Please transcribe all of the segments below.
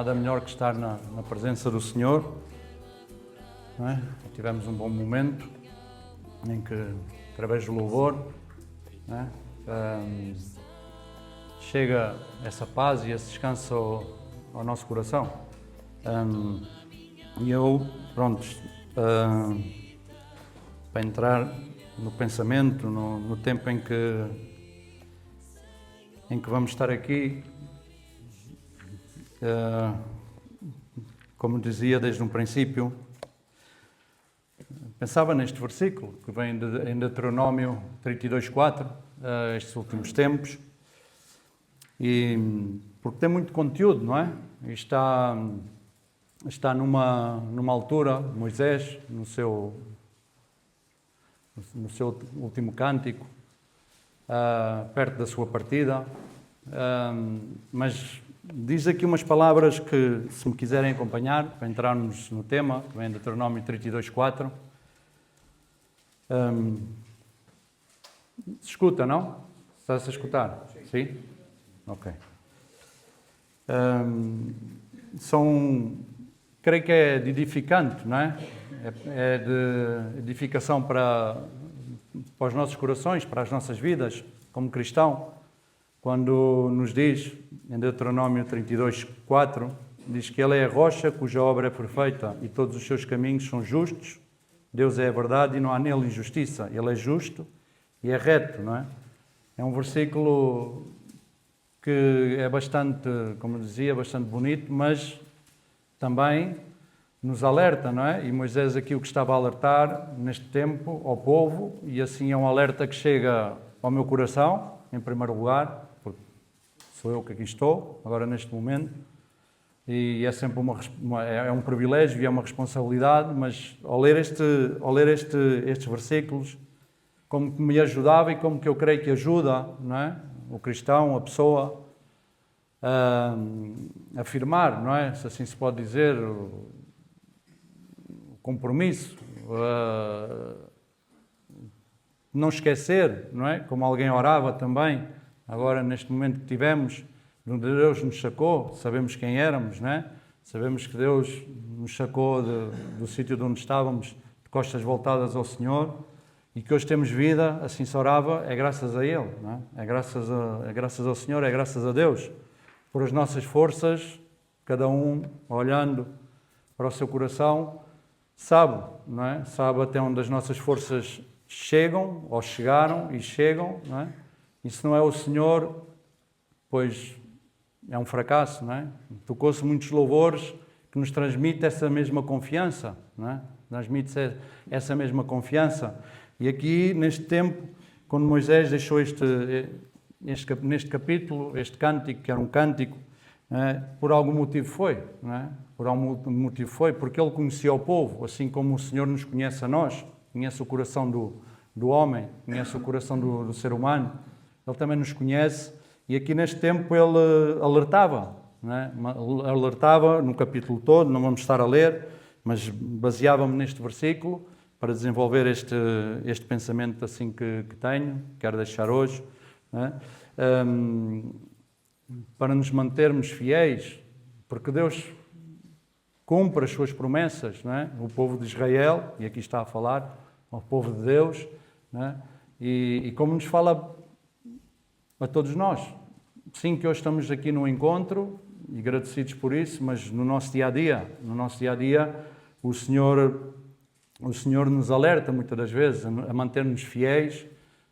nada melhor que estar na presença do Senhor, não é? Tivemos um bom momento em que, através do louvor, não é? Chega essa paz e esse descanso ao nosso coração. E eu, pronto, para entrar no pensamento, no tempo em que vamos estar aqui, como dizia desde um princípio, pensava neste versículo que vem em Deuteronômio 32:4, estes últimos tempos, e porque tem muito conteúdo, não é? E está numa altura, Moisés, no seu último cântico, perto da sua partida, mas diz aqui umas palavras que, se me quiserem acompanhar, para entrarmos no tema, que vem em Deuteronômio 32:4. Se escuta, não? Está-se a escutar? Sim? Ok. Creio que é de edificante, não é? É de edificação para os nossos corações, para as nossas vidas, como cristão, quando nos diz, em Deuteronômio 32:4, diz que Ele é a rocha cuja obra é perfeita e todos os seus caminhos são justos. Deus é a verdade e não há nele injustiça. Ele é justo e é reto, não é? É um versículo que é bastante, como dizia, bastante bonito, mas também nos alerta, não é? E Moisés aqui o que estava a alertar neste tempo ao povo, e assim é um alerta que chega ao meu coração, em primeiro lugar, porque sou eu que aqui estou, agora neste momento, e é sempre é um privilégio e é uma responsabilidade, mas ao ler estes versículos, como que me ajudava e como que eu creio que ajuda, não é? O cristão, a pessoa, a afirmar, não é? Se assim se pode dizer, o compromisso, não esquecer, não é? Como alguém orava também, agora neste momento que tivemos, onde Deus nos sacou, sabemos quem éramos, não é? Sabemos que Deus nos sacou do sítio de onde estávamos, de costas voltadas ao Senhor, e que hoje temos vida, assim se orava, é graças a Ele, não é? É graças ao Senhor, é graças a Deus. Por as nossas forças, cada um olhando para o seu coração, sabe, não é? Sabe até onde as nossas forças chegam, ou chegaram e chegam, não é? E se não é o Senhor, pois é um fracasso, não é? Tocou-se muitos louvores que nos transmite essa mesma confiança, não é? Transmite-se essa mesma confiança. E aqui, neste tempo, quando Moisés deixou neste capítulo, este cântico, que era um cântico, por algum motivo foi, não é? Por algum motivo foi, porque ele conhecia o povo, assim como o Senhor nos conhece a nós, conhece o coração do homem, conhece o coração do ser humano, Ele também nos conhece, e aqui neste tempo ele alertava, não é? Alertava no capítulo todo, não vamos estar a ler, mas baseava-me neste versículo para desenvolver este pensamento assim que tenho, quero deixar hoje, não é? Para nos mantermos fiéis, porque Deus cumpre as suas promessas, não é? O povo de Israel, e aqui está a falar, ao povo de Deus, não é? E como nos fala a todos nós. Sim, que hoje estamos aqui no encontro, e agradecidos por isso, mas no nosso dia-a-dia, o Senhor nos alerta muitas das vezes a manter-nos fiéis,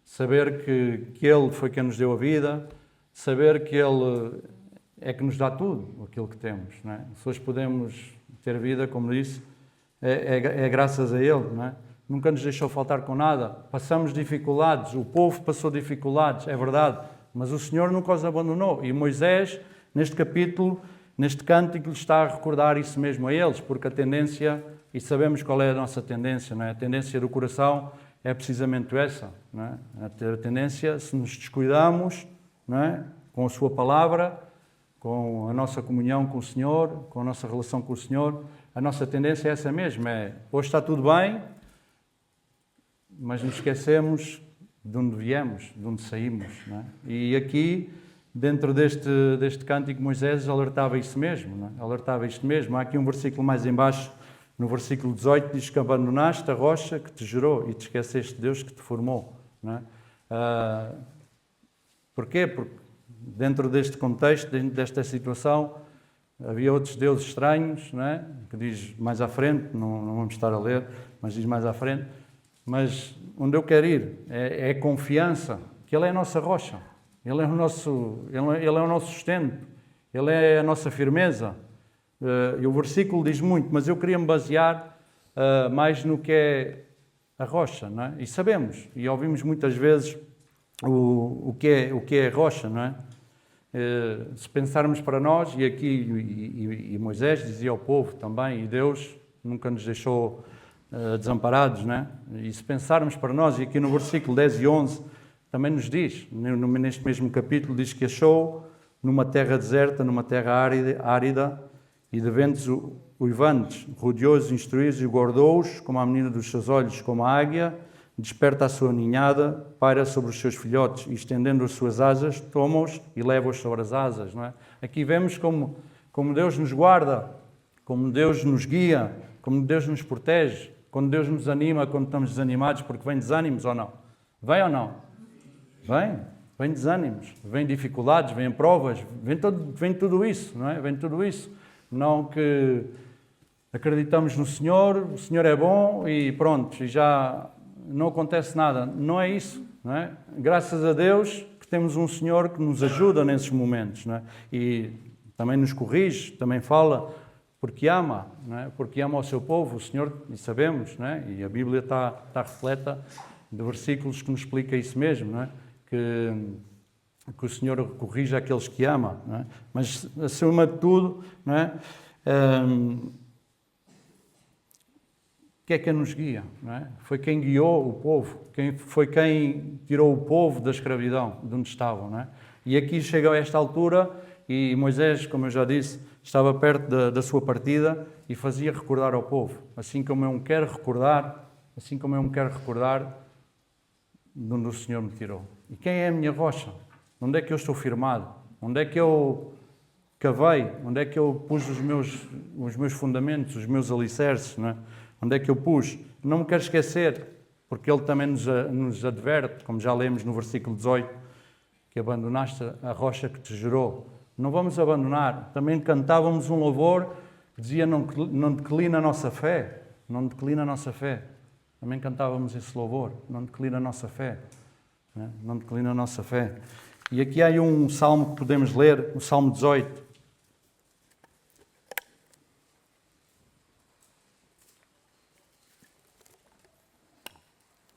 saber que Ele foi quem nos deu a vida, saber que Ele é que nos dá tudo, aquilo que temos, não é? Se hoje podemos ter vida, como disse, é graças a Ele, não é? Nunca nos deixou faltar com nada. Passamos dificuldades, o povo passou dificuldades, é verdade, mas o Senhor nunca os abandonou. E Moisés, neste capítulo, neste cântico, lhe está a recordar isso mesmo a eles, porque a tendência, e sabemos qual é a nossa tendência, não é? A tendência do coração é precisamente essa, não é? A tendência, se nos descuidamos, não é? Com a sua palavra, com a nossa comunhão com o Senhor, com a nossa relação com o Senhor, a nossa tendência é essa mesma, hoje está tudo bem, mas nos esquecemos de onde viemos, de onde saímos, não é? E aqui dentro deste cântico, Moisés alertava isso mesmo, não é? Alertava isto mesmo. Há aqui um versículo mais em baixo, no versículo 18, diz que abandonaste a rocha que te gerou e te esqueceste de Deus que te formou, não é? Porquê? Porque dentro deste contexto, dentro desta situação, havia outros deuses estranhos, não é? Que diz mais à frente, não vamos estar a ler, mas diz mais à frente. Mas onde eu quero ir é a confiança que Ele é a nossa rocha, Ele é o nosso sustento, Ele é a nossa firmeza. E o versículo diz muito, mas eu queria me basear mais no que é a rocha, não é? E sabemos, e ouvimos muitas vezes o que é a rocha, não é? Se pensarmos para nós, e aqui Moisés dizia ao povo também, e Deus nunca nos deixou desamparados, não é? E se pensarmos para nós, e aqui no versículo 10 e 11 também nos diz, neste mesmo capítulo, diz que achou numa terra deserta, numa terra árida e de ventos uivantes, rodeou-os, instruiu-os e guardou-os, como a menina dos seus olhos, como a águia, desperta a sua ninhada, paira sobre os seus filhotes e, estendendo as suas asas, toma-os e leva-os sobre as asas. Não é? Aqui vemos como Deus nos guarda, como Deus nos guia, como Deus nos protege, quando Deus nos anima, quando estamos desanimados, porque vem desânimos ou não? Vem ou não? Vem desânimos, vem dificuldades, vem provas, vem tudo isso, não é? Vem tudo isso. Não que acreditamos no Senhor, o Senhor é bom e pronto, e já não acontece nada. Não é isso, não é? Graças a Deus que temos um Senhor que nos ajuda nesses momentos, não é? E também nos corrige, também fala, porque ama, não é? Porque ama o seu povo, o Senhor, e sabemos, não é? E a Bíblia está repleta de versículos que nos explica isso mesmo, não é? Que o Senhor corrige aqueles que ama, não é? Mas acima de tudo, não é? Que é quem nos guia, não é? Foi quem guiou o povo, foi quem tirou o povo da escravidão, de onde estavam, não é? E aqui chega a esta altura e Moisés, como eu já disse, estava perto da sua partida e fazia recordar ao povo, assim como eu me quero recordar de onde o Senhor me tirou. E quem é a minha rocha? Onde é que eu estou firmado? Onde é que eu cavei? Onde é que eu pus os meus fundamentos, os meus alicerces, não é? Onde é que eu pus? Não me quero esquecer, porque Ele também nos adverte, como já lemos no versículo 18, que abandonaste a rocha que te gerou. Não vamos abandonar. Também cantávamos um louvor que dizia não declina a nossa fé. Não declina a nossa fé. Também cantávamos esse louvor. Não declina a nossa fé. Não declina a nossa fé. E aqui há um salmo que podemos ler, o Salmo 18.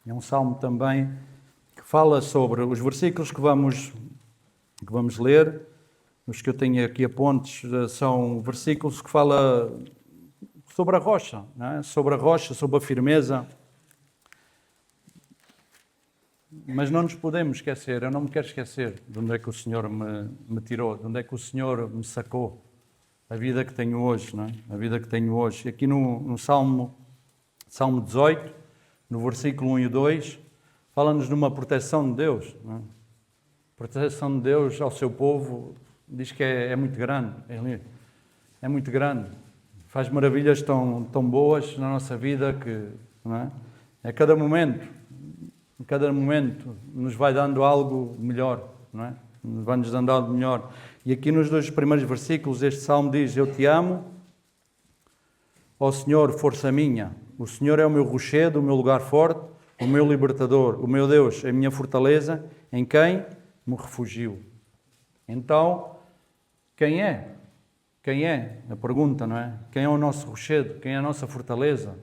É um salmo também que fala sobre os versículos que vamos ler. Os que eu tenho aqui a pontos são versículos que falam sobre a rocha, não é? Sobre a rocha, sobre a firmeza. Mas não nos podemos esquecer, eu não me quero esquecer de onde é que o Senhor me tirou, de onde é que o Senhor me sacou. A vida que tenho hoje, não é? A vida que tenho hoje. Aqui no Salmo 18, no versículo 1 e 2, fala-nos de uma proteção de Deus. Não é? Proteção de Deus ao seu povo, diz que é muito grande. É muito grande. Faz maravilhas tão boas na nossa vida que, não é? A cada momento nos vai dando algo melhor, não é? Vai-nos dando algo melhor. E aqui nos 2 primeiros versículos este salmo diz: eu te amo, ó Senhor, força minha. O Senhor é o meu rochedo, o meu lugar forte, o meu libertador, o meu Deus, a minha fortaleza, em quem me refugio. Então, quem é? Quem é? A pergunta, não é? Quem é o nosso rochedo? Quem é a nossa fortaleza?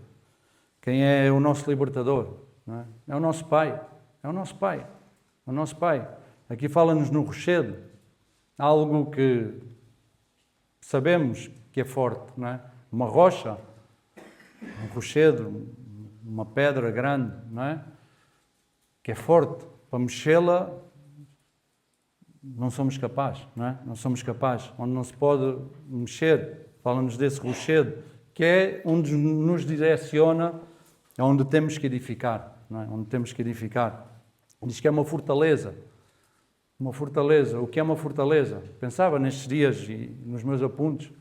Quem é o nosso libertador? Não é? É o nosso Pai. É o nosso Pai. É o nosso Pai. Aqui fala-nos no rochedo. Algo que sabemos que é forte, não é? Uma rocha, um rochedo, uma pedra grande, não é? Que é forte. Para mexê-la, não somos capazes, não é? Não somos capazes. Onde não se pode mexer, fala-nos desse rochedo, que é onde nos direciona, é onde temos que edificar, não é? Onde temos que edificar. Diz que é uma fortaleza. Uma fortaleza. O que é uma fortaleza? Pensava nestes dias e nos meus apontes,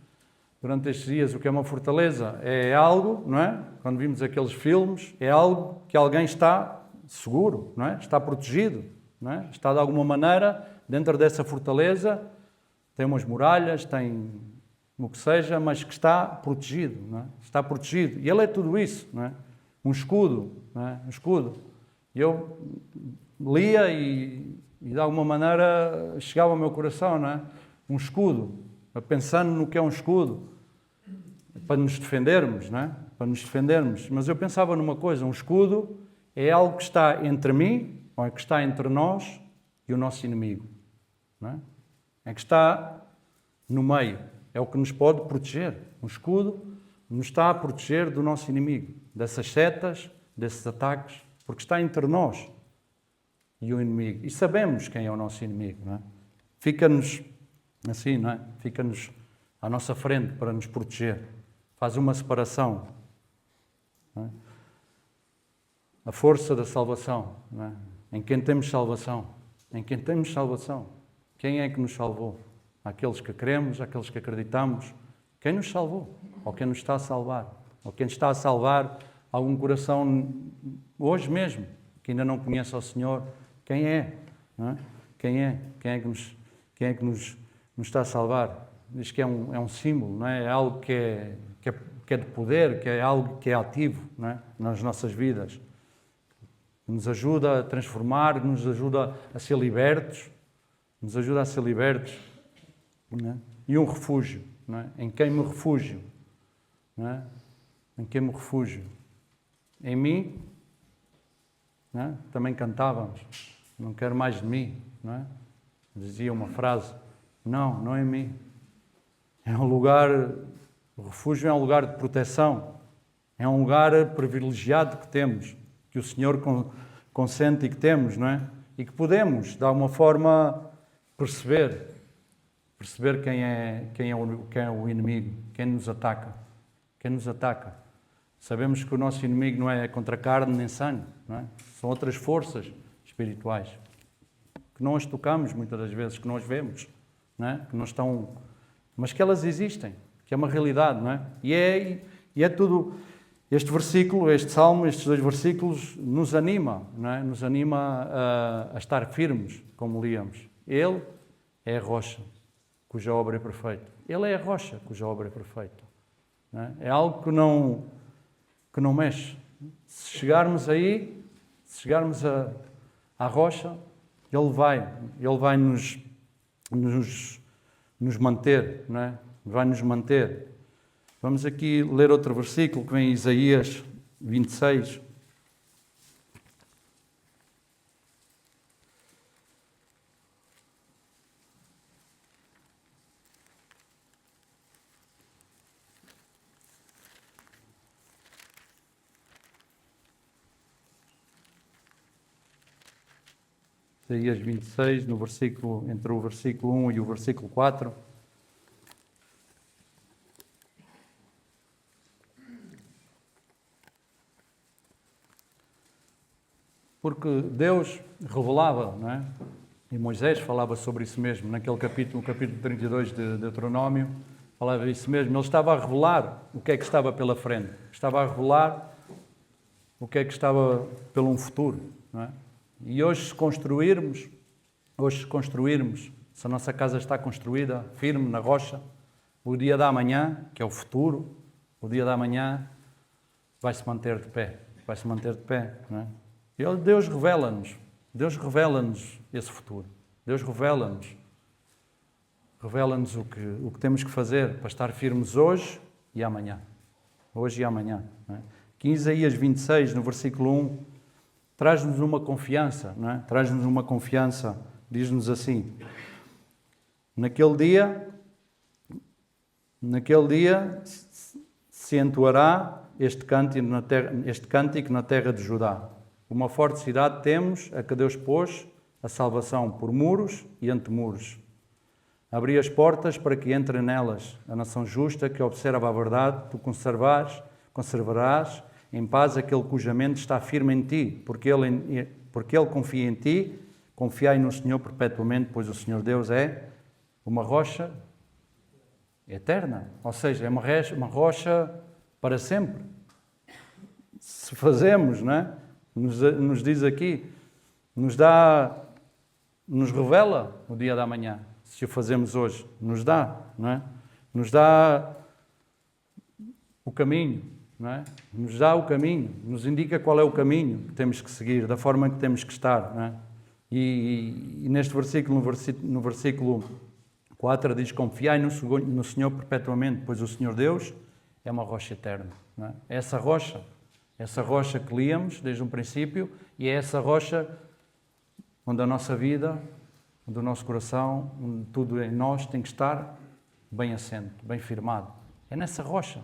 durante estes dias, o que é uma fortaleza? É algo, não é? Quando vimos aqueles filmes, é algo que alguém está seguro, não é? Está protegido, não é? Está de alguma maneira dentro dessa fortaleza, tem umas muralhas, tem o que seja, mas que está protegido, não é? Está protegido. E ele é tudo isso, não é? Um escudo, não é? Um escudo. E eu lia e de alguma maneira chegava ao meu coração, não é? Um escudo, pensando no que é um escudo, para nos defendermos, não é? Para nos defendermos. Mas eu pensava numa coisa, um escudo é algo que está entre mim, ou é que está entre nós e o nosso inimigo, não é? É que está no meio, é o que nos pode proteger. Um escudo nos está a proteger do nosso inimigo, dessas setas, desses ataques, porque está entre nós e o inimigo. E sabemos quem é o nosso inimigo, não é? Fica-nos assim, não é? Fica-nos à nossa frente para nos proteger. Faz uma separação. Não é? A força da salvação, não é? Em quem temos salvação. Em quem temos salvação. Quem é que nos salvou? Aqueles que queremos, aqueles que acreditamos. Quem nos salvou? Ou quem nos está a salvar? Ou quem está a salvar algum coração hoje mesmo, que ainda não conhece ao Senhor? Quem é? Não é? Quem é? Quem é que nos está a salvar? Diz que é um símbolo, não é? É algo que é de poder, que é algo que é ativo, não é? Nas nossas vidas. Que nos ajuda a transformar, que nos ajuda a ser libertos, nos ajuda a ser libertos. Não é? E um refúgio, não é? Em quem me refúgio? Não é? Em quem me refúgio? Em mim? Não é? Também cantávamos. Não quero mais de mim, não é? Dizia uma frase. Não é em mim. É um lugar, o refúgio é um lugar de proteção. É um lugar privilegiado que temos, que o Senhor consente e que temos, não é? E que podemos, de alguma forma, perceber quem é o inimigo, quem nos ataca. Quem nos ataca. Sabemos que o nosso inimigo não é contra carne nem sangue, não é? São outras forças espirituais que não as tocamos muitas das vezes, que não as vemos, não é? Que não estão, mas que elas existem, que é uma realidade, não é? E é tudo. Este versículo, este salmo, estes 2 versículos nos anima, não é? Nos anima a estar firmes, como líamos. Ele é a rocha, cuja obra é perfeita. Ele é a rocha, cuja obra é perfeita. Não é? É algo que não mexe. Se chegarmos aí, se chegarmos à rocha, Ele vai nos manter, não é? Vai nos manter. Vamos aqui ler outro versículo que vem em Isaías 26. Isaías 26, no versículo, entre o versículo 1 e o versículo 4. Porque Deus revelava, não é? E Moisés falava sobre isso mesmo, naquele capítulo, no capítulo 32 de Deuteronômio, falava isso mesmo. Ele estava a revelar o que é que estava pela frente. Estava a revelar o que é que estava pelo um futuro, não é? E hoje se construirmos, se a nossa casa está construída, firme na rocha, o dia da manhã, que é o futuro, o dia da manhã vai-se manter de pé, não é? E Deus revela-nos esse futuro. Deus revela-nos o que temos que fazer para estar firmes hoje e amanhã. Hoje e amanhã. Não é? Aqui em Isaías 26, no versículo 1, traz-nos uma confiança, não é? Traz-nos uma confiança, diz-nos assim: naquele dia se entoará este cântico na terra de Judá. Uma forte cidade temos, a que Deus pôs a salvação por muros e antemuros. Abri as portas para que entre nelas a nação justa que observa a verdade, tu conservarás em paz aquele cuja mente está firme em ti, porque ele confia em ti, confiai no Senhor perpetuamente, pois o Senhor Deus é uma rocha eterna, ou seja, é uma rocha para sempre. Se fazemos, não é? Nos diz aqui, nos revela o dia da manhã, se o fazemos hoje, nos dá, não é? Nos dá o caminho, não é? Nos dá o caminho, nos indica qual é o caminho que temos que seguir, da forma que temos que estar, não é? E neste versículo, no versículo 4, diz: confiai no Senhor perpetuamente, pois o Senhor Deus é uma rocha eterna, não é? É essa rocha que líamos desde o princípio, e é essa rocha onde a nossa vida, onde o nosso coração, onde tudo em nós tem que estar bem assente, bem firmado. É nessa rocha,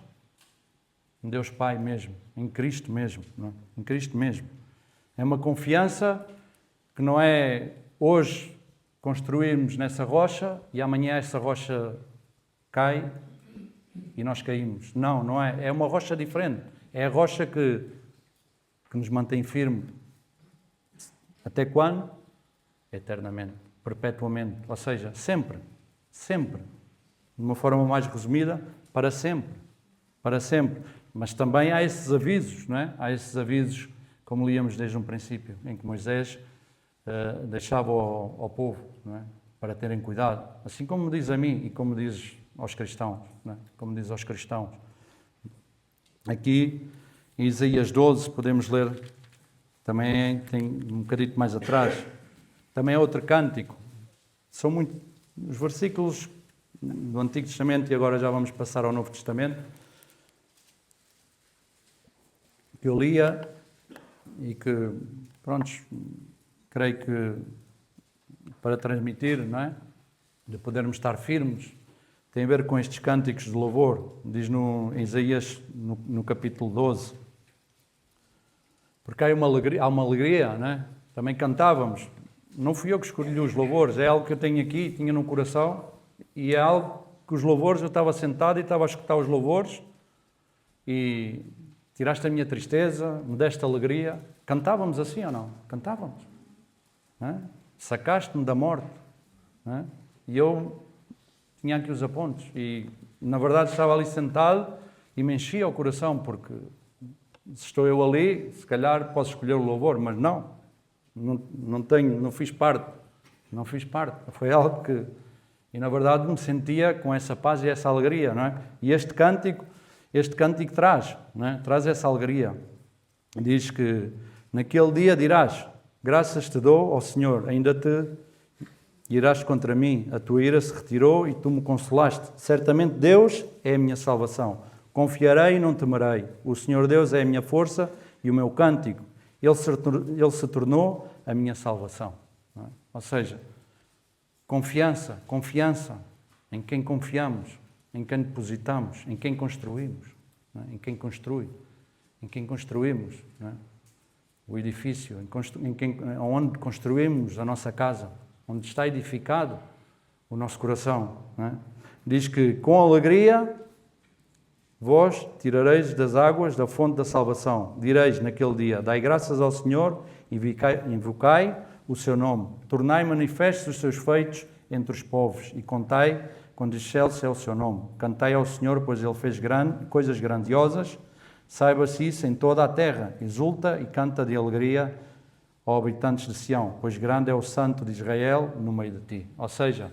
em Deus Pai mesmo, em Cristo mesmo, não é? Em Cristo mesmo. É uma confiança que não é hoje construirmos nessa rocha e amanhã essa rocha cai e nós caímos. Não, não é. É uma rocha diferente. É a rocha que nos mantém firme. Até quando? Eternamente, perpetuamente. Ou seja, sempre, sempre. De uma forma mais resumida, para sempre. Para sempre. Mas também há esses avisos, não é? Há esses avisos, como líamos desde um princípio, em que Moisés deixava ao povo, não é? Para terem cuidado. Assim como diz a mim e como diz aos cristãos, não é? Como diz aos cristãos. Aqui, em Isaías 12, podemos ler, também tem um bocadinho mais atrás, também é outro cântico. São muito os versículos do Antigo Testamento, e agora já vamos passar ao Novo Testamento, que eu lia e que, pronto, creio que para transmitir, não é? De podermos estar firmes, tem a ver com estes cânticos de louvor, diz em Isaías, no capítulo 12. Porque há uma alegria, não é? Também cantávamos. Não fui eu que escolhi os louvores, é algo que eu tenho aqui, tinha no coração, e é algo que os louvores, eu estava sentado e estava a escutar os louvores, e tiraste a minha tristeza, me deste alegria. Cantávamos assim ou não? Cantávamos. Não é? Sacaste-me da morte. Não é? E eu tinha aqui os apontes e, na verdade, estava ali sentado e me enchia o coração, porque se estou eu ali, se calhar posso escolher o louvor, mas não fiz parte. Não fiz parte. Foi algo que, e na verdade, me sentia com essa paz e essa alegria, não é? E este cântico traz, não é? Traz essa alegria. Diz que naquele dia dirás: graças te dou, ó Senhor, ainda te irás contra mim, a tua ira se retirou e tu me consolaste. Certamente Deus é a minha salvação. Confiarei e não temerei. O Senhor Deus é a minha força e o meu cântico. Ele se tornou a minha salvação. Não é? Ou seja, confiança em quem confiamos, em quem depositamos, em quem construímos, não é? Em quem construi, em quem construímos, não é? O edifício, onde construímos a nossa casa, onde está edificado o nosso coração. Não é? Diz que com alegria vós tirareis das águas da fonte da salvação. Direis naquele dia: dai graças ao Senhor e invocai o seu nome. Tornai manifestos os seus feitos entre os povos e contai quando excelso é o seu nome. Cantai ao Senhor, pois Ele fez coisas grandiosas. Saiba-se isso em toda a terra. Exulta e canta de alegria, ó habitantes de Sião, pois grande é o Santo de Israel no meio de ti. Ou seja,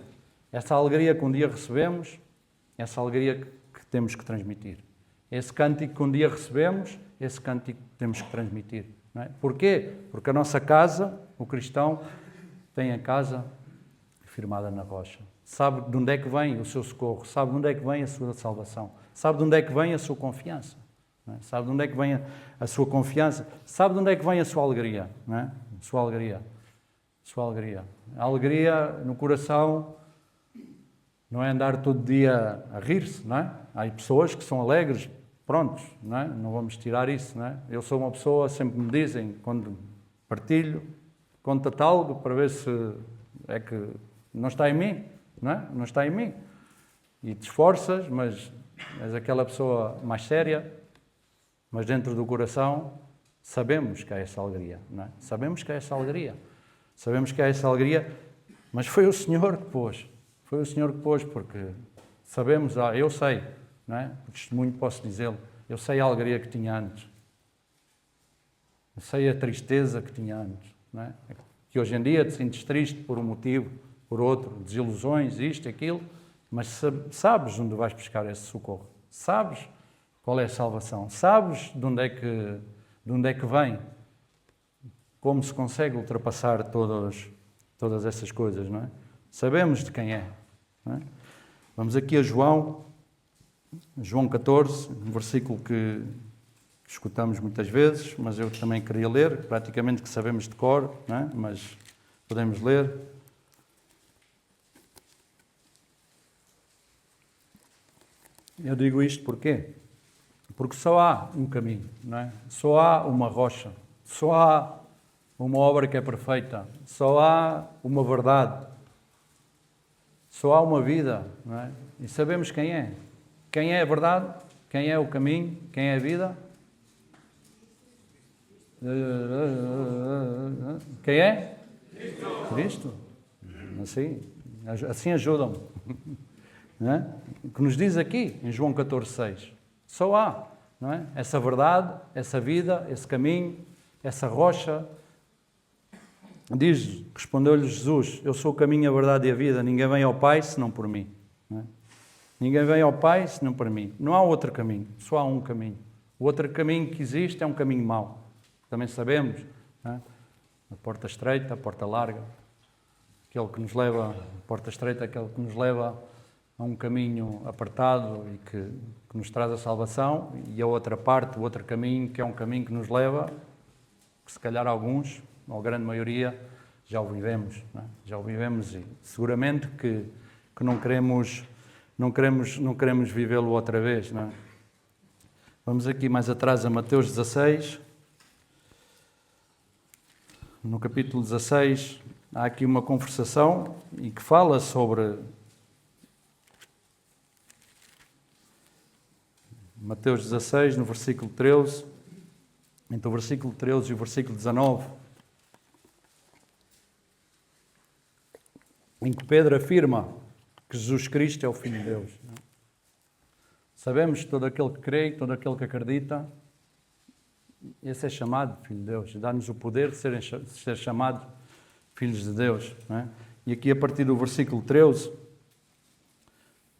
essa alegria que um dia recebemos, essa alegria que temos que transmitir. Esse cântico que um dia recebemos, esse cântico que temos que transmitir. Não é? Porquê? Porque a nossa casa, o cristão, tem a casa firmada na rocha. Sabe de onde é que vem o seu socorro, sabe de onde é que vem a sua salvação, sabe de onde é que vem a sua confiança. Não é? Sabe de onde é que vem a sua confiança, sabe de onde é que vem a sua alegria. Não é? Sua alegria. A alegria no coração não é andar todo dia a rir-se, não é? Há pessoas que são alegres, prontos, não é? Não vamos tirar isso, não é? Eu sou uma pessoa, sempre me dizem, quando partilho, conta-te algo para ver se é que não está em mim, não é? Não está em mim. E te esforças, mas és aquela pessoa mais séria, mas dentro do coração sabemos que há essa alegria, não é? Sabemos que há essa alegria. Sabemos que há essa alegria, mas foi o Senhor que pôs. Foi o Senhor que pôs, porque sabemos, eu sei, não é? Por testemunho posso dizê-lo, eu sei a alegria que tinha antes. Eu sei a tristeza que tinha antes, não é? Que hoje em dia te sentes triste por um motivo, por outro, desilusões, isto, aquilo, mas sabes onde vais buscar esse socorro. Sabes qual é a salvação. Sabes de onde é que vem. Como se consegue ultrapassar todas essas coisas, não é? Sabemos de quem é, não é? Vamos aqui a João 14, um versículo que escutamos muitas vezes, mas eu também queria ler, praticamente que sabemos de cor, não é? Mas podemos ler. Eu digo isto porquê? Porque só há um caminho, não é? Só há uma rocha, só há uma obra que é perfeita, só há uma verdade, só há uma vida, não é? E sabemos quem é. Quem é a verdade? Quem é o caminho? Quem é a vida? Quem é? Cristo. Assim ajudam-me. Não é? O que nos diz aqui em João 14,6. Só há, não é? Essa verdade, essa vida, esse caminho, essa rocha. Respondeu-lhe Jesus: eu sou o caminho, a verdade e a vida. Ninguém vem ao Pai senão por mim. Não é? Ninguém vem ao Pai senão por mim. Não há outro caminho, só há um caminho. O outro caminho que existe é um caminho mau. Também sabemos, não é? A porta estreita, a porta larga. Aquele que nos leva, a porta estreita, aquele que nos leva a um caminho apertado e que nos traz a salvação, e a outra parte, o outro caminho, que é um caminho que nos leva, que se calhar alguns, ou a grande maioria, já o vivemos, não é? Já o vivemos e seguramente que não queremos vivê-lo outra vez, não é? Vamos aqui mais atrás a Mateus 16. No capítulo 16 há aqui uma conversação e que fala sobre Mateus 16, no versículo 13, entre o versículo 13 e o versículo 19, em que Pedro afirma que Jesus Cristo é o Filho de Deus. Sabemos que todo aquele que crê, todo aquele que acredita, esse é chamado Filho de Deus, dá-nos o poder de ser chamado filhos de Deus. Não é? E aqui a partir do versículo 13,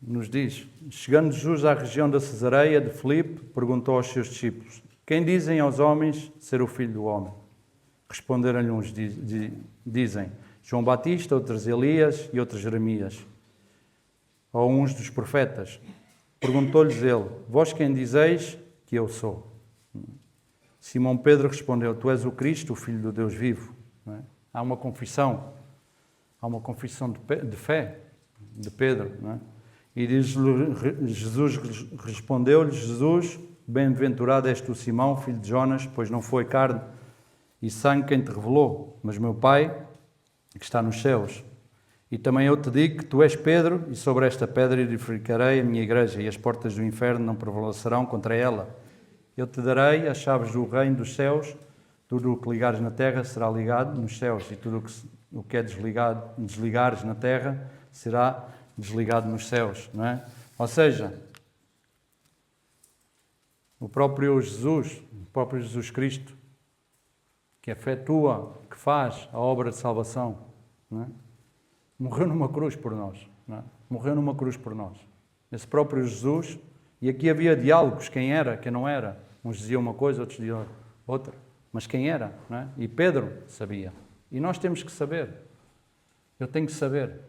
nos diz: chegando Jesus à região da Cesareia de Filipe, perguntou aos seus discípulos: quem dizem aos homens ser o Filho do Homem? Responderam-lhe uns, dizem João Batista, outros Elias e outros Jeremias, ou uns dos profetas. Perguntou-lhes ele: vós quem dizeis que eu sou? Simão Pedro respondeu: tu és o Cristo, o Filho do Deus vivo. Não é? Há uma confissão de fé de Pedro, não é? E respondeu-lhe Jesus: bem-aventurado és tu, Simão, filho de Jonas, pois não foi carne e sangue quem te revelou, mas meu Pai que está nos céus. E também eu te digo que tu és Pedro, e sobre esta pedra edificarei a minha igreja, e as portas do inferno não prevalecerão contra ela. Eu te darei as chaves do reino dos céus. Tudo o que ligares na terra será ligado nos céus, e tudo o que é desligares na terra será desligado nos céus, não é? Ou seja, o próprio Jesus Cristo, que efetua, que faz a obra de salvação, não é? Morreu numa cruz por nós, não é? Morreu numa cruz por nós. Esse próprio Jesus, e aqui havia diálogos, quem era, quem não era. Uns diziam uma coisa, outros diziam outra. Mas quem era, não é? E Pedro sabia. E nós temos que saber. Eu tenho que saber.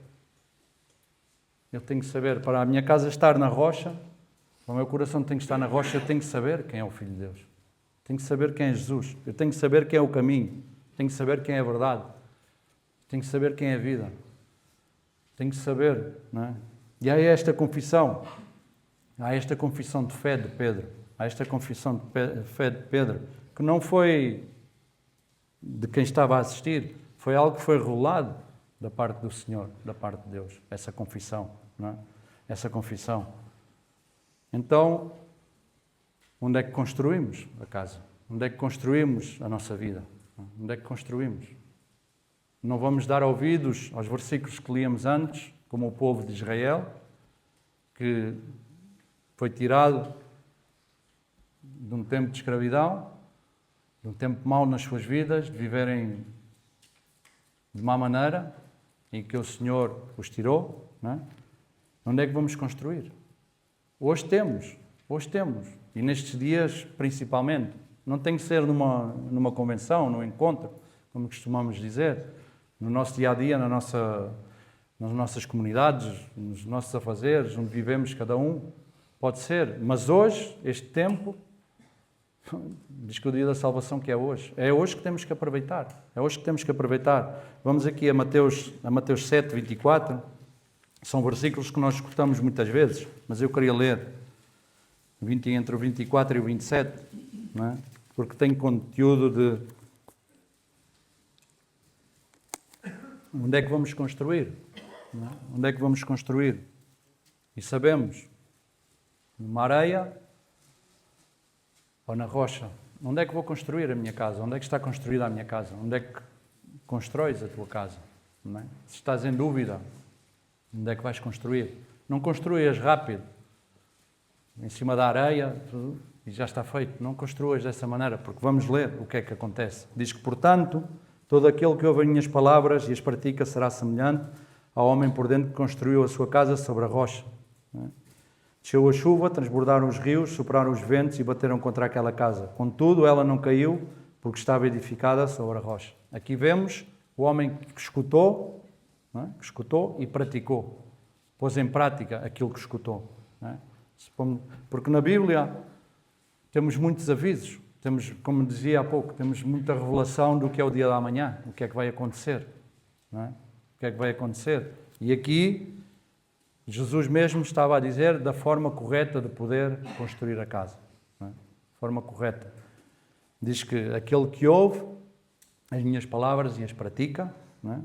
Eu tenho que saber. Para a minha casa estar na rocha, para o meu coração tem que estar na rocha, eu tenho que saber quem é o Filho de Deus. Tenho que saber quem é Jesus. Eu tenho que saber quem é o caminho. Tenho que saber quem é a verdade. Tenho que saber quem é a vida. Tenho que saber, não é? E há esta confissão de fé de Pedro. Há esta confissão de fé de Pedro, que não foi de quem estava a assistir, foi algo que foi revelado da parte do Senhor, da parte de Deus. Essa confissão, não é? Essa confissão. Então, onde é que construímos a casa? Onde é que construímos a nossa vida? Onde é que construímos? Não vamos dar ouvidos aos versículos que líamos antes, como o povo de Israel, que foi tirado de um tempo de escravidão, de um tempo mau nas suas vidas, de viverem de má maneira, em que o Senhor os tirou. Não é? Onde é que vamos construir? Hoje temos, e nestes dias principalmente. Não tem que ser numa convenção, num encontro, como costumamos dizer, no nosso dia-a-dia, nas nossas comunidades, nos nossos afazeres, onde vivemos cada um, pode ser. Mas hoje, este tempo, diz que o dia da salvação que é hoje que temos que aproveitar, Vamos aqui a Mateus 7, 24, são versículos que nós escutamos muitas vezes, mas eu queria ler entre o 24 e o 27, não é? Porque tem conteúdo de onde é que vamos construir, não é? Onde é que vamos construir? E sabemos, numa areia ou na rocha. Onde é que vou construir a minha casa? Onde é que está construída a minha casa? Onde é que constróis a tua casa? Não é? Se estás em dúvida, onde é que vais construir? Não construas rápido, em cima da areia, tudo, e já está feito. Não construas dessa maneira, porque vamos ler o que é que acontece. Diz que, portanto, todo aquele que ouve as minhas palavras e as pratica será semelhante ao homem por dentro que construiu a sua casa sobre a rocha. Não é? Desceu a chuva, transbordaram os rios, sopraram os ventos e bateram contra aquela casa. Contudo, ela não caiu, porque estava edificada sobre a rocha. Aqui vemos o homem que escutou, não é? Que escutou e praticou. Pôs em prática aquilo que escutou. Não é? Porque na Bíblia temos muitos avisos. Temos, como dizia há pouco, temos muita revelação do que é o dia da manhã, o que é que vai acontecer. Não é? O que é que vai acontecer. E aqui Jesus mesmo estava a dizer da forma correta de poder construir a casa. Não é? Forma correta. Diz que aquele que ouve as minhas palavras e as pratica, não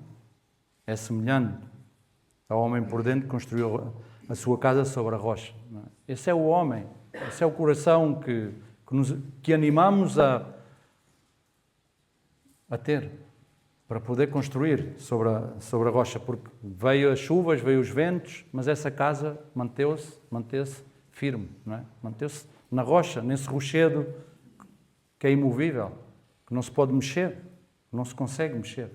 é semelhante ao homem por dentro que construiu a sua casa sobre a rocha. Não é? Esse é o homem, esse é o coração que animamos a ter, para poder construir sobre a rocha, porque veio as chuvas, veio os ventos, mas essa casa manteve-se firme, não é? Manteve-se na rocha, nesse rochedo que é imovível, que não se pode mexer, não se consegue mexer.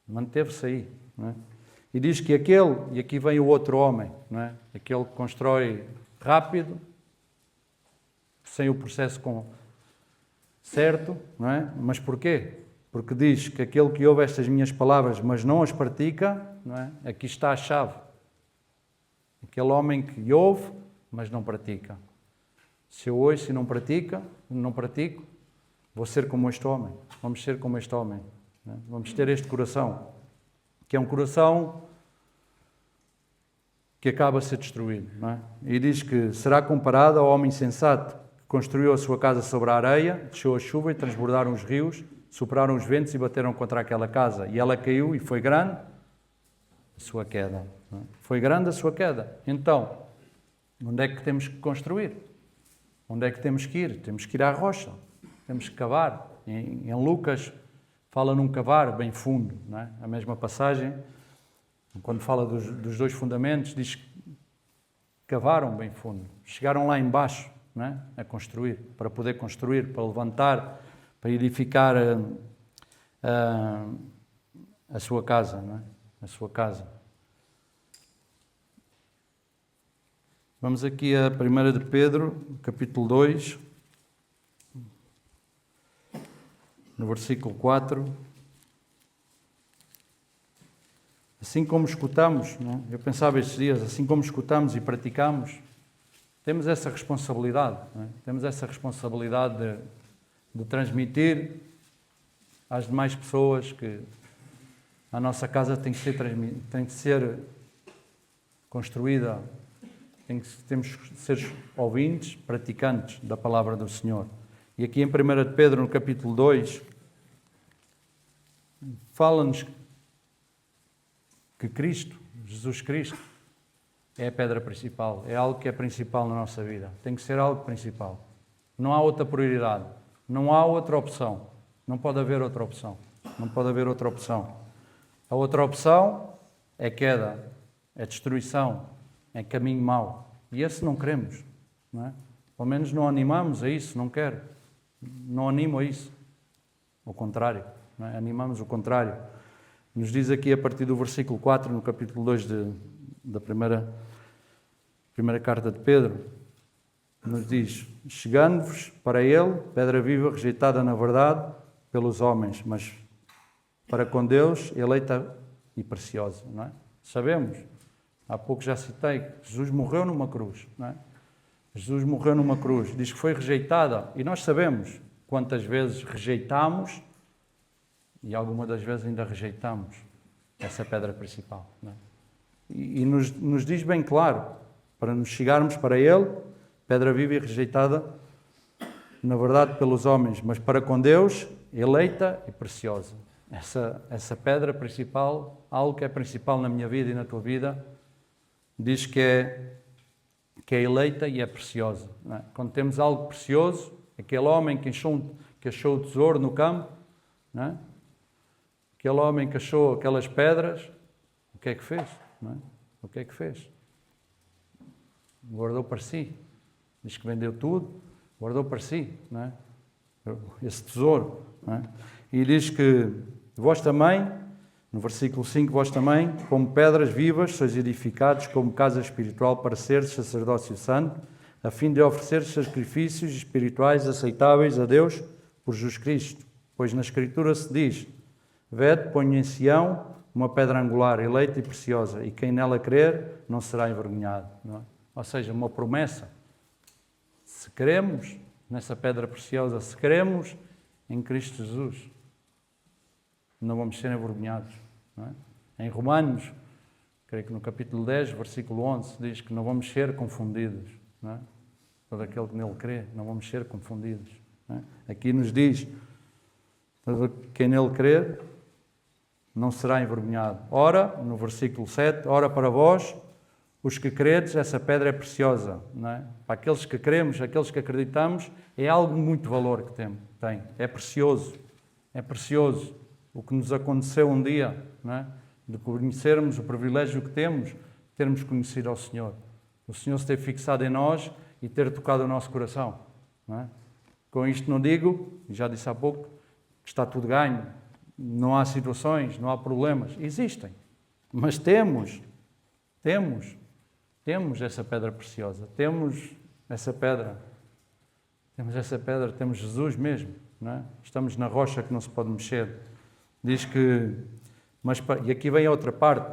Manteve-se aí, não é? E diz que e aqui vem o outro homem, não é? Aquele que constrói rápido, sem o processo certo, não é? Mas porquê? Porque diz que aquele que ouve estas minhas palavras, mas não as pratica, não é? Aqui está a chave. Aquele homem que ouve, mas não pratica. Se eu ouço e não pratico, vou ser como este homem. Vamos ser como este homem. Não é? Vamos ter este coração, que é um coração que acaba a ser destruído. Não é? E diz que será comparado ao homem sensato que construiu a sua casa sobre a areia, desceu a chuva e transbordaram os rios, sopraram os ventos e bateram contra aquela casa. E ela caiu e foi grande a sua queda. Não é? Foi grande a sua queda. Então, onde é que temos que construir? Onde é que temos que ir? Temos que ir à rocha. Temos que cavar. Em Lucas fala num cavar bem fundo. Não é? A mesma passagem, quando fala dos dois fundamentos, diz que cavaram bem fundo. Chegaram lá embaixo, não é? A construir, para poder construir, para levantar, para edificar a sua casa, não é? A sua casa. Vamos aqui a 1 de Pedro, capítulo 2, no versículo 4. Assim como escutamos, não é? Eu pensava estes dias, assim como escutamos e praticamos, temos essa responsabilidade, não é? Temos essa responsabilidade de transmitir às demais pessoas que a nossa casa tem que ser construída, temos que ser ouvintes, praticantes da palavra do Senhor. E aqui em 1 de Pedro, no capítulo 2, fala-nos que Cristo, Jesus Cristo, é a pedra principal, é algo que é principal na nossa vida. Tem que ser algo principal. Não há outra prioridade, não há outra opção. Não pode haver outra opção. Não pode haver outra opção. A outra opção é queda, é destruição, é caminho mau. E esse não queremos, não é? Pelo menos não animamos a isso, não quero. Não animo a isso. Ao contrário, não é? Animamos o contrário. Nos diz aqui a partir do versículo 4, no capítulo 2 da primeira carta de Pedro, nos diz: chegando-vos para ele, pedra viva, rejeitada na verdade pelos homens, mas para com Deus, eleita e preciosa, não é? Sabemos, há pouco já citei, que Jesus morreu numa cruz, não é? Jesus morreu numa cruz, diz que foi rejeitada, e nós sabemos quantas vezes rejeitamos, e algumas das vezes ainda rejeitamos essa pedra principal, não é? E nos diz bem claro, para nos chegarmos para ele, pedra viva e rejeitada, na verdade, pelos homens, mas para com Deus, eleita e preciosa. Essa pedra principal, algo que é principal na minha vida e na tua vida, diz que é eleita e é preciosa. Não é? Quando temos algo precioso, aquele homem que achou o tesouro no campo, não é? Aquele homem que achou aquelas pedras, o que é que fez? Não é? O que é que fez? Guardou para si. Diz que vendeu tudo, guardou para si, não é? Esse tesouro. Não é? E diz que vós também, no versículo 5, vós também, como pedras vivas, sois edificados como casa espiritual para seres sacerdócio santo, a fim de oferecer sacrifícios espirituais aceitáveis a Deus por Jesus Cristo. Pois na Escritura se diz: vede, ponho em Sião uma pedra angular, eleita e preciosa, e quem nela crer não será envergonhado. Não é? Ou seja, uma promessa. Se cremos nessa pedra preciosa, se cremos em Cristo Jesus, não vamos ser envergonhados. Não é? Em Romanos, creio que no capítulo 10, versículo 11, diz que não vamos ser confundidos. Não é? Todo aquele que nele crê, não vamos ser confundidos. Não é? Aqui nos diz: quem nele crer não será envergonhado. Ora, no versículo 7, ora para vós, os que credes, essa pedra é preciosa. Não é? Para aqueles que cremos, aqueles que acreditamos, é algo de muito valor que tem. É precioso. É precioso. O que nos aconteceu um dia, não é? De conhecermos o privilégio que temos, de termos conhecido ao Senhor. O Senhor se ter fixado em nós e ter tocado o nosso coração. Não é? Com isto não digo, já disse há pouco, que está tudo ganho. Não há situações, não há problemas. Existem. Mas temos essa pedra preciosa. Temos essa pedra. Temos Jesus mesmo. Não é? Estamos na rocha que não se pode mexer. Diz que, e aqui vem a outra parte,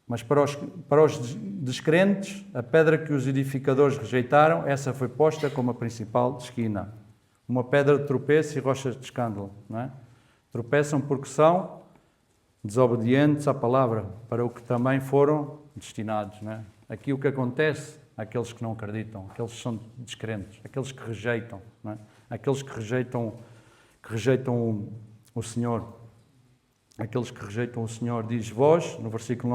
mas para os descrentes, a pedra que os edificadores rejeitaram, essa foi posta como a principal de esquina. Uma pedra de tropeço e rochas de escândalo. Não é? Tropeçam porque são desobedientes à palavra, para o que também foram destinados. Não é? Aqui o que acontece àqueles que não acreditam, aqueles que são descrentes, aqueles que rejeitam, não é? Aqueles que rejeitam o Senhor. Aqueles que rejeitam o Senhor, diz vós, no versículo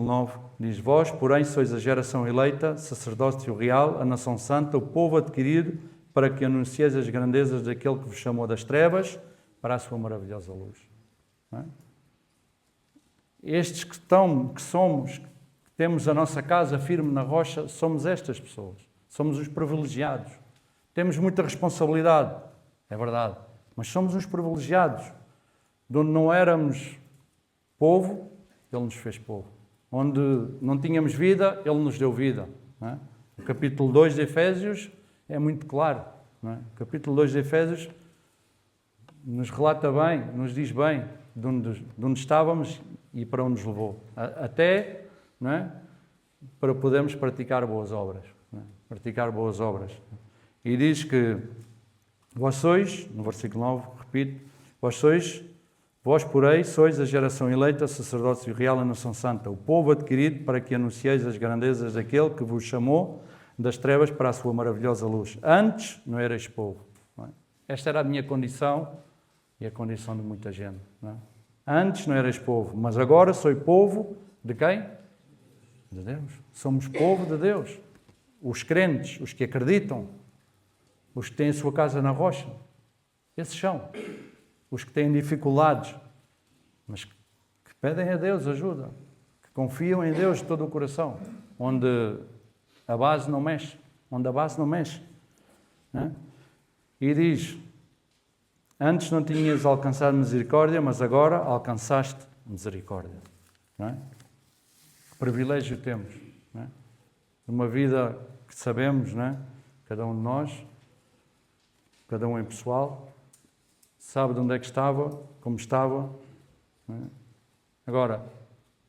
9, diz vós, porém, sois a geração eleita, sacerdócio real, a nação santa, o povo adquirido, para que anuncieis as grandezas daquele que vos chamou das trevas para a sua maravilhosa luz. Não é? Estes que somos, que temos a nossa casa firme na rocha, somos estas pessoas. Somos os privilegiados. Temos muita responsabilidade, é verdade, mas somos os privilegiados. De onde não éramos povo, Ele nos fez povo. Onde não tínhamos vida, Ele nos deu vida. Não é? O capítulo 2 de Efésios é muito claro. Não é? O capítulo 2 de Efésios nos relata bem, nos diz bem de onde estávamos e para onde nos levou. Até, não é? Para podermos praticar boas obras. Não é? Praticar boas obras. E diz que vós sois, no versículo 9, repito, vós, porém, sois a geração eleita, sacerdócio real, a nação santa, o povo adquirido para que anuncieis as grandezas daquele que vos chamou das trevas para a sua maravilhosa luz. Antes não erais povo. Não é? Esta era a minha condição e a condição de muita gente. Não é? Antes não erais povo, mas agora sou povo de quem? De Deus. Somos povo de Deus. Os crentes, os que acreditam, os que têm a sua casa na rocha, esses são. Os que têm dificuldades, mas Pedem a Deus ajuda, que confiam em Deus de todo o coração, onde a base não mexe, né? E diz, antes não tinhas alcançado misericórdia, mas agora alcançaste misericórdia, não é? Que privilégio temos, não é? Uma vida que sabemos, não é? Cada um de nós, cada um em pessoal, sabe de onde é que estava, como estava, não é? Agora,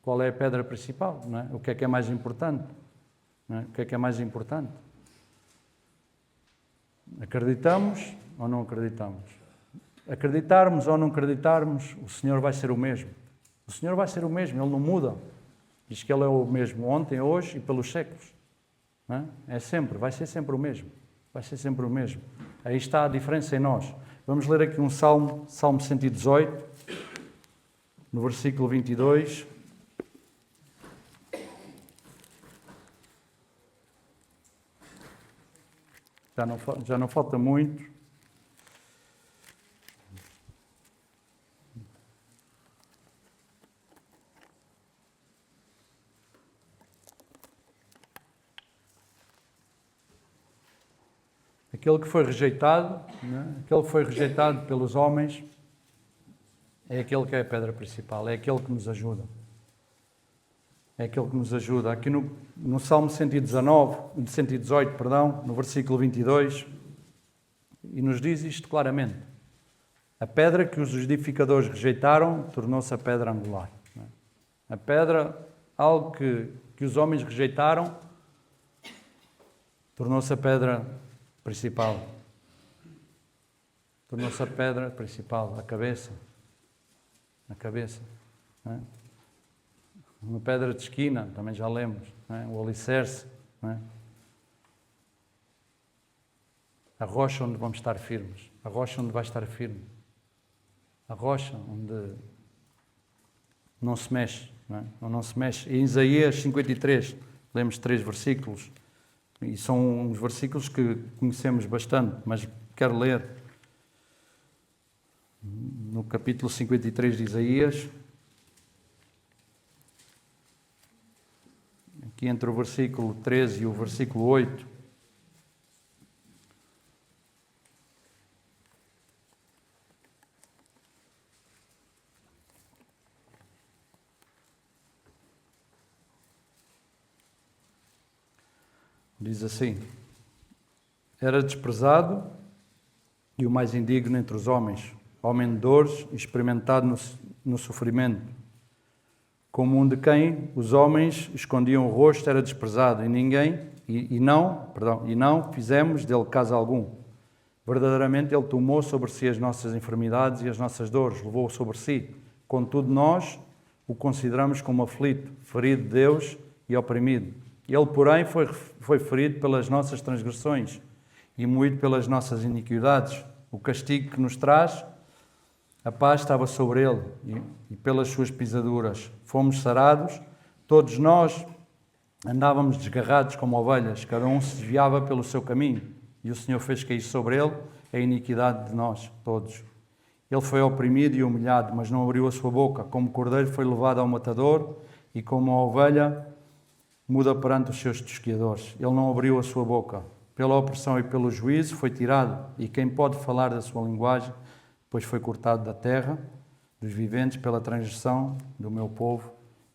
qual é a pedra principal, não é? O que é mais importante? Não é? O que é mais importante? Acreditamos ou não acreditamos? Acreditarmos ou não acreditarmos, o Senhor vai ser o mesmo. O Senhor vai ser o mesmo, Ele não muda. Diz que Ele é o mesmo ontem, hoje e pelos séculos. Não é? Vai ser sempre o mesmo. Vai ser sempre o mesmo. Aí está a diferença em nós. Vamos ler aqui um Salmo 118, no versículo 22. Já não falta muito. Aquele que foi rejeitado, né? Aquele que foi rejeitado pelos homens, é aquele que é a pedra principal, é aquele que nos ajuda. É aquele que nos ajuda. Aqui no Salmo 118, no versículo 22, e nos diz isto claramente. A pedra que os edificadores rejeitaram tornou-se a pedra angular. A pedra, algo que os homens rejeitaram, tornou-se a pedra principal. Tornou-se a pedra principal, a cabeça. A cabeça. Não é? Uma pedra de esquina, também já lemos. Não é? O alicerce. Não é? A rocha onde vamos estar firmes. A rocha onde vai estar firme. A rocha onde não se mexe. Não é? Não se mexe. Em Isaías 53, lemos 3 versículos. E são uns versículos que conhecemos bastante, mas quero ler no capítulo 53 de Isaías, aqui entre o versículo 13 e o versículo 8. Diz assim: era desprezado e o mais indigno entre os homens, homem de dores, experimentado no sofrimento. Como um de quem os homens escondiam o rosto, era desprezado, e não fizemos dele caso algum. Verdadeiramente ele tomou sobre si as nossas enfermidades e as nossas dores, levou sobre si. Contudo nós o consideramos como aflito, ferido de Deus e oprimido. Ele, porém, foi ferido pelas nossas transgressões e moído pelas nossas iniquidades. O castigo que nos traz a paz estava sobre ele, e pelas suas pisaduras fomos sarados. Todos nós andávamos desgarrados como ovelhas, cada um se desviava pelo seu caminho, e o Senhor fez cair sobre ele a iniquidade de nós todos. Ele foi oprimido e humilhado, mas não abriu a sua boca. Como cordeiro foi levado ao matador, e como a ovelha muda perante os seus tosquiadores. Ele não abriu a sua boca. Pela opressão e pelo juízo foi tirado, e quem pode falar da sua linguagem, pois foi cortado da terra dos viventes. Pela transgressão do meu povo,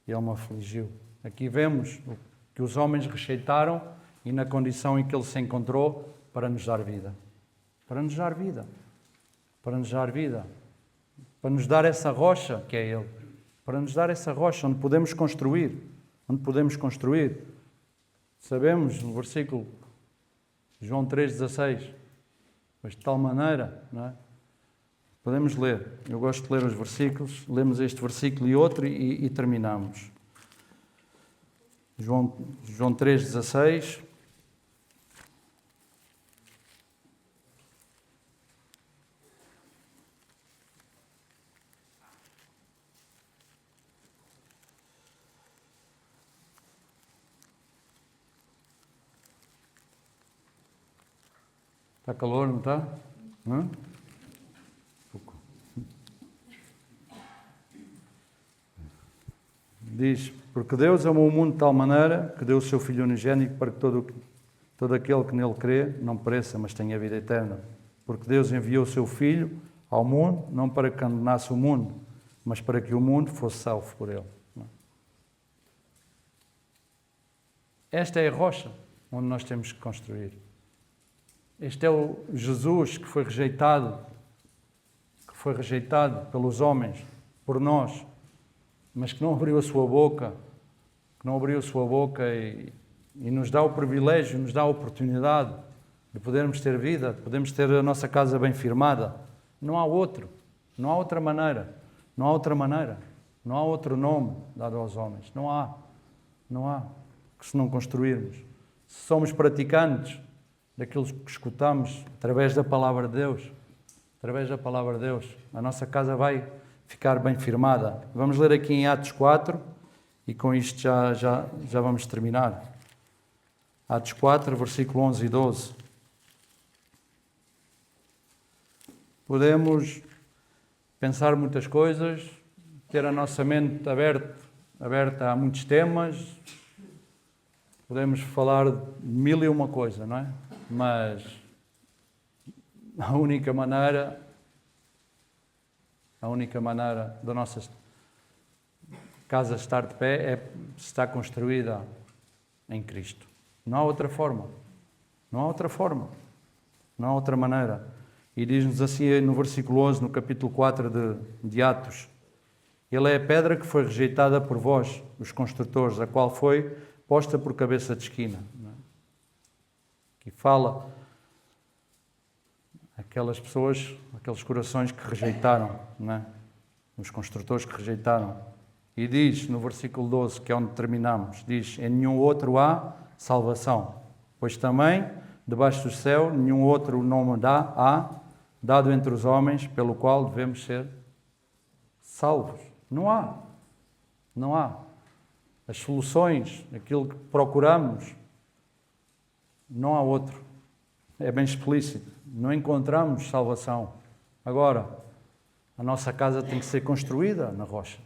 ele me afligiu. Aqui vemos que os homens rejeitaram, e na condição em que ele se encontrou, para nos dar vida. Para nos dar vida. Para nos dar vida. Para nos dar essa rocha que é ele. Para nos dar essa rocha onde podemos construir. Onde podemos construir. Sabemos no versículo João 3,16, mas de tal maneira, não é? Podemos ler. Eu gosto de ler os versículos. Lemos este versículo e outro e terminamos. João 3,16. Está calor, não está? Hã? Diz, porque Deus amou o mundo de tal maneira que deu o seu Filho unigênito para que todo aquele que nele crê não pereça, mas tenha vida eterna. Porque Deus enviou o seu Filho ao mundo, não para que condenasse o mundo, mas para que o mundo fosse salvo por ele. Esta é a rocha onde nós temos que construir. Este é o Jesus que foi rejeitado pelos homens, por nós, mas que não abriu a sua boca, e nos dá o privilégio, nos dá a oportunidade de podermos ter vida, de podermos ter a nossa casa bem firmada. Não há outra maneira, não há outro nome dado aos homens, não há, que se não construirmos. Se somos praticantes daquilo que escutamos através da Palavra de Deus, a nossa casa vai ficar bem firmada. Vamos ler aqui em Atos 4 e com isto já vamos terminar. Atos 4, versículo 11 e 12. Podemos pensar muitas coisas, ter a nossa mente aberta a muitos temas, podemos falar de mil e uma coisa, não é? Mas a única maneira da nossa casa estar de pé é estar construída em Cristo. Não há outra forma. Não há outra maneira. E diz-nos assim no versículo 11, no capítulo 4 de Atos: Ele é a pedra que foi rejeitada por vós, os construtores, a qual foi posta por cabeça de esquina. Aqui fala aquelas pessoas, aqueles corações que rejeitaram, não é? Os construtores que rejeitaram. E diz no versículo 12, que é onde terminamos, diz: em nenhum outro há salvação, pois também debaixo do céu nenhum outro nome há dado entre os homens pelo qual devemos ser salvos. Não há. As soluções, aquilo que procuramos, não há outro. É bem explícito. Não encontramos salvação. Agora, a nossa casa tem que ser construída na rocha.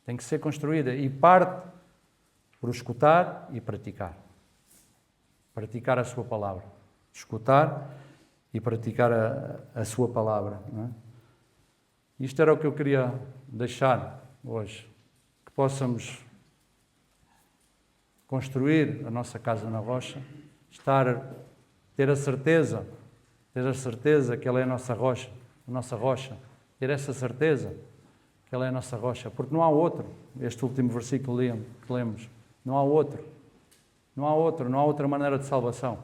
Tem que ser construída e parte por escutar e praticar. Praticar a sua palavra. Escutar e praticar a sua palavra. Não é? Isto era o que eu queria deixar hoje. Que possamos construir a nossa casa na rocha, ter a certeza que ela é a nossa rocha, ter essa certeza que ela é a nossa rocha, porque não há outro. Este último versículo que lemos, não há outro, não há outra maneira de salvação,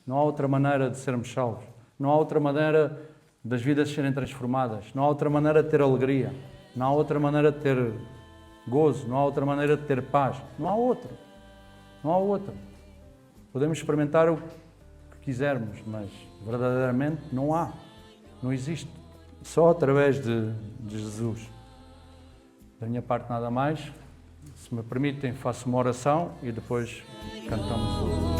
não há outra maneira de sermos salvos, não há outra maneira das vidas serem transformadas, não há outra maneira de ter alegria, não há outra maneira de ter gozo, não há outra maneira de ter paz, não há outra. Podemos experimentar o que quisermos, mas verdadeiramente não existe. Só através de Jesus. Da minha parte nada mais. Se me permitem, faço uma oração e depois cantamos o...